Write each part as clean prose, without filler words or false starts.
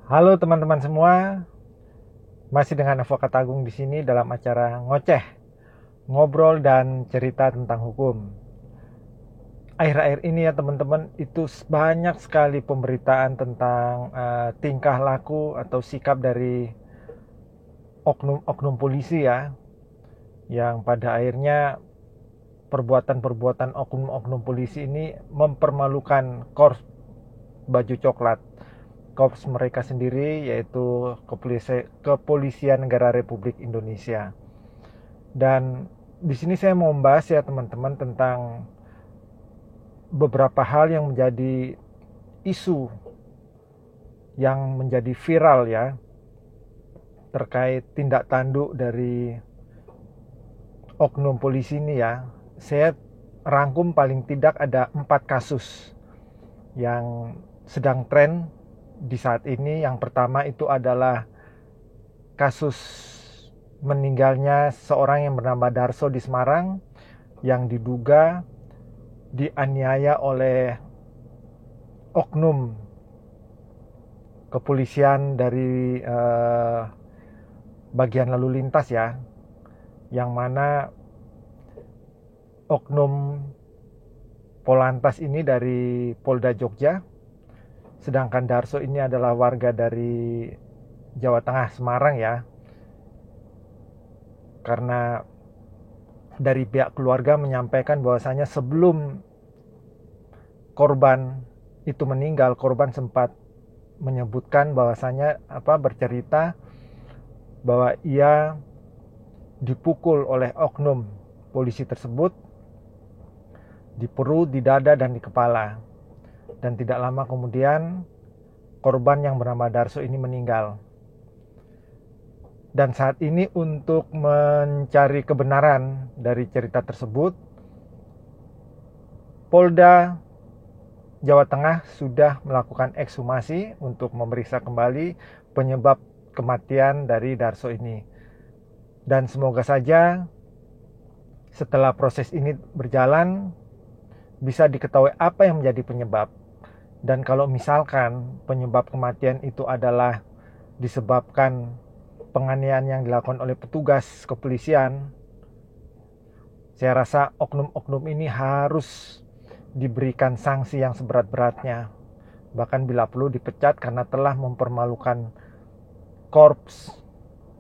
Halo teman-teman semua, masih dengan Advokat Agung di sini dalam acara ngoceh, ngobrol dan cerita tentang hukum. Akhir-akhir ini ya teman-teman, itu banyak sekali pemberitaan tentang tingkah laku atau sikap dari oknum-oknum polisi ya, yang pada akhirnya perbuatan-perbuatan oknum-oknum polisi ini mempermalukan korps baju coklat, korps mereka sendiri, yaitu Kepolisian Negara Republik Indonesia. Dan di sini saya mau membahas ya teman-teman tentang beberapa hal yang menjadi isu yang menjadi viral ya, terkait tindak tanduk dari oknum polisi ini ya. Saya rangkum paling tidak ada 4 kasus yang sedang tren di saat ini. Yang pertama itu adalah kasus meninggalnya seorang yang bernama Darso di Semarang, yang diduga dianiaya oleh oknum kepolisian dari bagian lalu lintas ya, yang mana oknum Polantas ini dari Polda Jogja, sedangkan Darso ini adalah warga dari Jawa Tengah, Semarang ya. Karena dari pihak keluarga menyampaikan bahwasanya sebelum korban itu meninggal, korban sempat menyebutkan bahwasanya bercerita bahwa ia dipukul oleh oknum polisi tersebut di perut, di dada, dan di kepala. Dan tidak lama kemudian korban yang bernama Darso ini meninggal. Dan saat ini untuk mencari kebenaran dari cerita tersebut, Polda Jawa Tengah sudah melakukan ekshumasi untuk memeriksa kembali penyebab kematian dari Darso ini. Dan semoga saja setelah proses ini berjalan bisa diketahui apa yang menjadi penyebab. Dan kalau misalkan penyebab kematian itu adalah disebabkan penganiayaan yang dilakukan oleh petugas kepolisian, saya rasa oknum-oknum ini harus diberikan sanksi yang seberat-beratnya. Bahkan bila perlu dipecat karena telah mempermalukan korps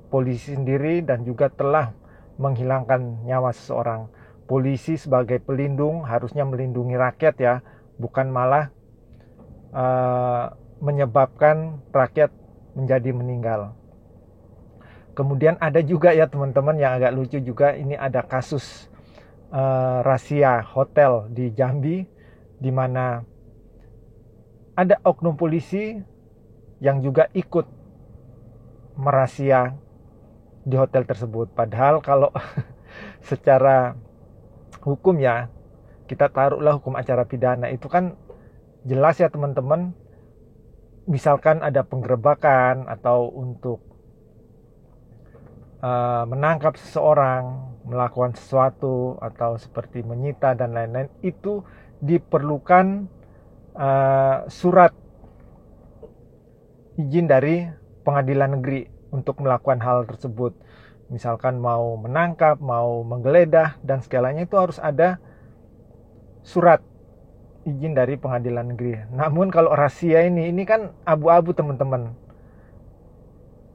polisi sendiri dan juga telah menghilangkan nyawa seseorang. Polisi sebagai pelindung harusnya melindungi rakyat ya, bukan malah menyebabkan rakyat menjadi meninggal. Kemudian ada juga ya teman-teman yang agak lucu juga, ini ada kasus razia hotel di Jambi, di mana ada oknum polisi yang juga ikut merazia di hotel tersebut. Padahal kalau secara hukum ya, kita taruhlah hukum acara pidana, itu kan jelas ya teman-teman. Misalkan ada penggerebekan atau untuk menangkap seseorang, melakukan sesuatu atau seperti menyita dan lain-lain, itu diperlukan surat izin dari pengadilan negeri untuk melakukan hal tersebut. Misalkan mau menangkap, mau menggeledah dan segalanya itu harus ada surat izin dari pengadilan negeri. Namun kalau razia ini kan abu-abu teman-teman.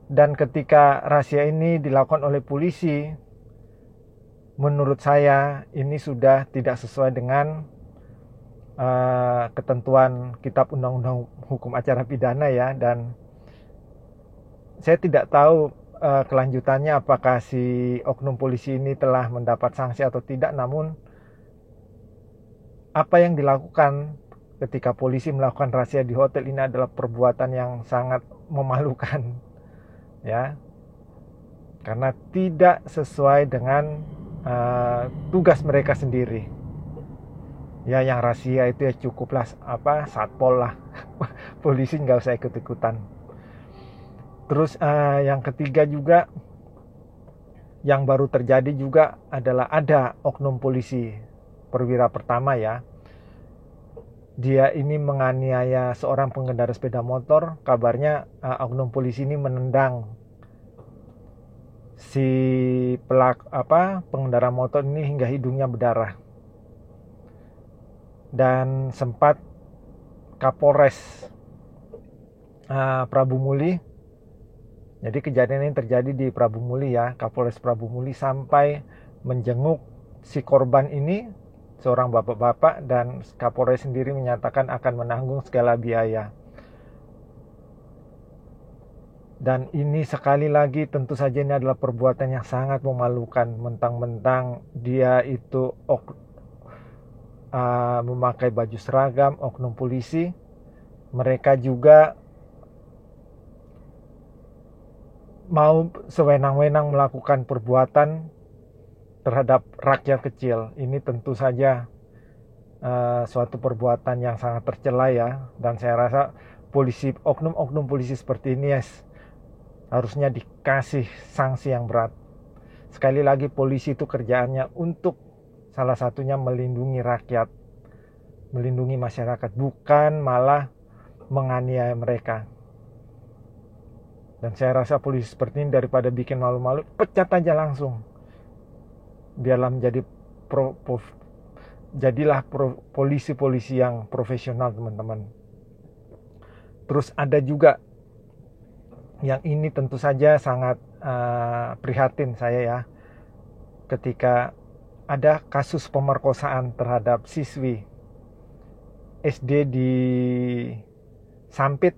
Dan ketika razia ini dilakukan oleh polisi, menurut saya ini sudah tidak sesuai dengan ketentuan Kitab Undang-Undang Hukum Acara Pidana ya. Dan saya tidak tahu kelanjutannya apakah si oknum polisi ini telah mendapat sanksi atau tidak. Namun apa yang dilakukan ketika polisi melakukan razia di hotel ini adalah perbuatan yang sangat memalukan ya, karena tidak sesuai dengan tugas mereka sendiri ya. Yang razia itu ya cukuplah satpol lah polisi nggak usah ikut-ikutan. Terus yang ketiga juga yang baru terjadi juga adalah ada oknum polisi perwira pertama ya, dia ini menganiaya seorang pengendara sepeda motor. Kabarnya oknum polisi ini menendang si pengendara motor ini hingga hidungnya berdarah. Dan sempat Kapolres Prabu Muli, jadi kejadian ini terjadi di Prabu Muli ya, Kapolres Prabu Muli sampai menjenguk si korban ini, seorang bapak-bapak, dan Kapolres sendiri menyatakan akan menanggung segala biaya. Dan ini sekali lagi tentu saja ini adalah perbuatan yang sangat memalukan. Mentang-mentang dia itu memakai baju seragam, oknum polisi, mereka juga mau sewenang-wenang melakukan perbuatan terhadap rakyat kecil. Ini tentu saja suatu perbuatan yang sangat tercela ya. Dan saya rasa oknum polisi seperti ini harusnya dikasih sanksi yang berat. Sekali lagi, polisi itu kerjaannya untuk salah satunya melindungi rakyat, melindungi masyarakat, bukan malah menganiaya mereka. Dan saya rasa polisi seperti ini daripada bikin malu-malu, pecat aja langsung. Biarlah jadilah polisi-polisi yang profesional, teman-teman. Terus ada juga yang ini tentu saja sangat prihatin saya ya, ketika ada kasus pemerkosaan terhadap siswi SD di Sampit,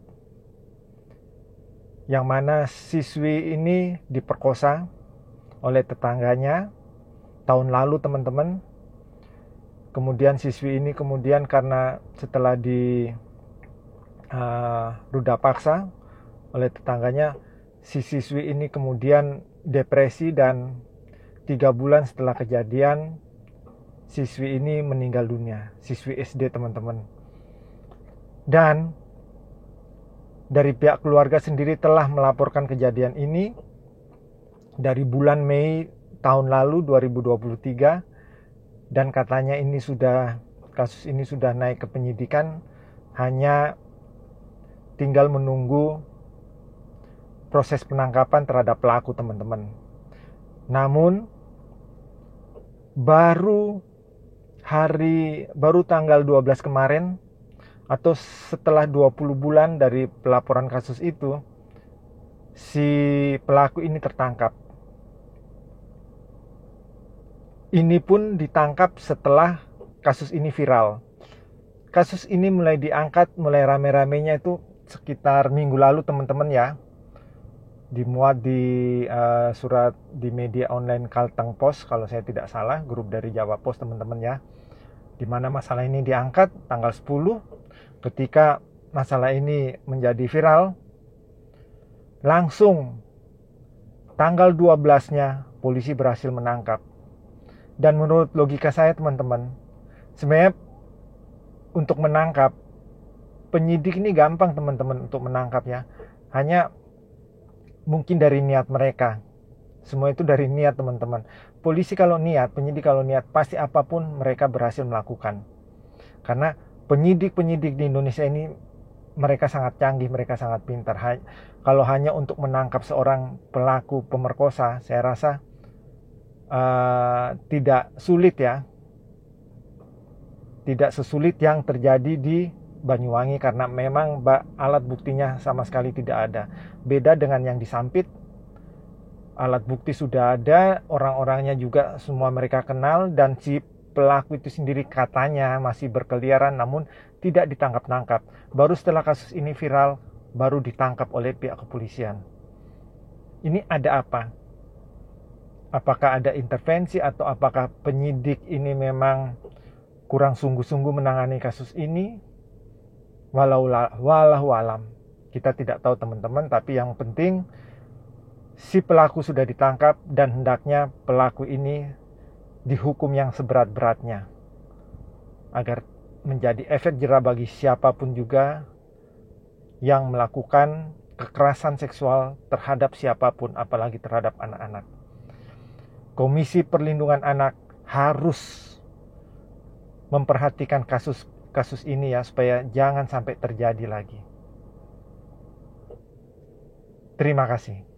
yang mana siswi ini diperkosa oleh tetangganya tahun lalu, teman-teman. Kemudian siswi ini karena setelah di ruda paksa oleh tetangganya, si siswi ini kemudian depresi, dan 3 bulan setelah kejadian siswi ini meninggal dunia. Siswi SD, teman-teman. Dan dari pihak keluarga sendiri telah melaporkan kejadian ini dari bulan Mei tahun lalu 2023, dan katanya kasus ini sudah naik ke penyidikan, hanya tinggal menunggu proses penangkapan terhadap pelaku, teman-teman. Namun baru tanggal 12 kemarin, atau setelah 20 bulan dari pelaporan kasus itu, si pelaku ini tertangkap. Ini pun ditangkap setelah kasus ini viral. Kasus ini mulai diangkat, mulai rame-ramenya itu sekitar minggu lalu, teman-teman ya. Dimuat di surat di media online Kalteng Post kalau saya tidak salah, grup dari Jawa Post, teman-teman ya. Di mana masalah ini diangkat tanggal 10. Ketika masalah ini menjadi viral, langsung tanggal 12-nya polisi berhasil menangkap. Dan menurut logika saya, teman-teman, sebenarnya untuk menangkap penyidik ini gampang, teman-teman, untuk menangkapnya. Hanya mungkin dari niat mereka. Semua itu dari niat, teman-teman. Polisi kalau niat, penyidik kalau niat, pasti apapun mereka berhasil melakukan. Karena penyidik-penyidik di Indonesia ini mereka sangat canggih, mereka sangat pintar. Kalau hanya untuk menangkap seorang pelaku pemerkosa, saya rasa tidak sulit ya. Tidak sesulit yang terjadi di Banyuwangi, karena memang alat buktinya sama sekali tidak ada. Beda dengan yang di Sampit, alat bukti sudah ada, orang-orangnya juga semua mereka kenal, dan si pelaku itu sendiri katanya masih berkeliaran namun tidak ditangkap-tangkap. Baru setelah kasus ini viral, baru ditangkap oleh pihak kepolisian. Ini ada apa? Apakah ada intervensi, atau apakah penyidik ini memang kurang sungguh-sungguh menangani kasus ini? Walau alam, kita tidak tahu, teman-teman. Tapi yang penting si pelaku sudah ditangkap, dan hendaknya pelaku ini dihukum yang seberat-beratnya agar menjadi efek jera bagi siapapun juga yang melakukan kekerasan seksual terhadap siapapun, apalagi terhadap anak-anak. Komisi Perlindungan Anak harus memperhatikan kasus kasus ini ya, supaya jangan sampai terjadi lagi. Terima kasih.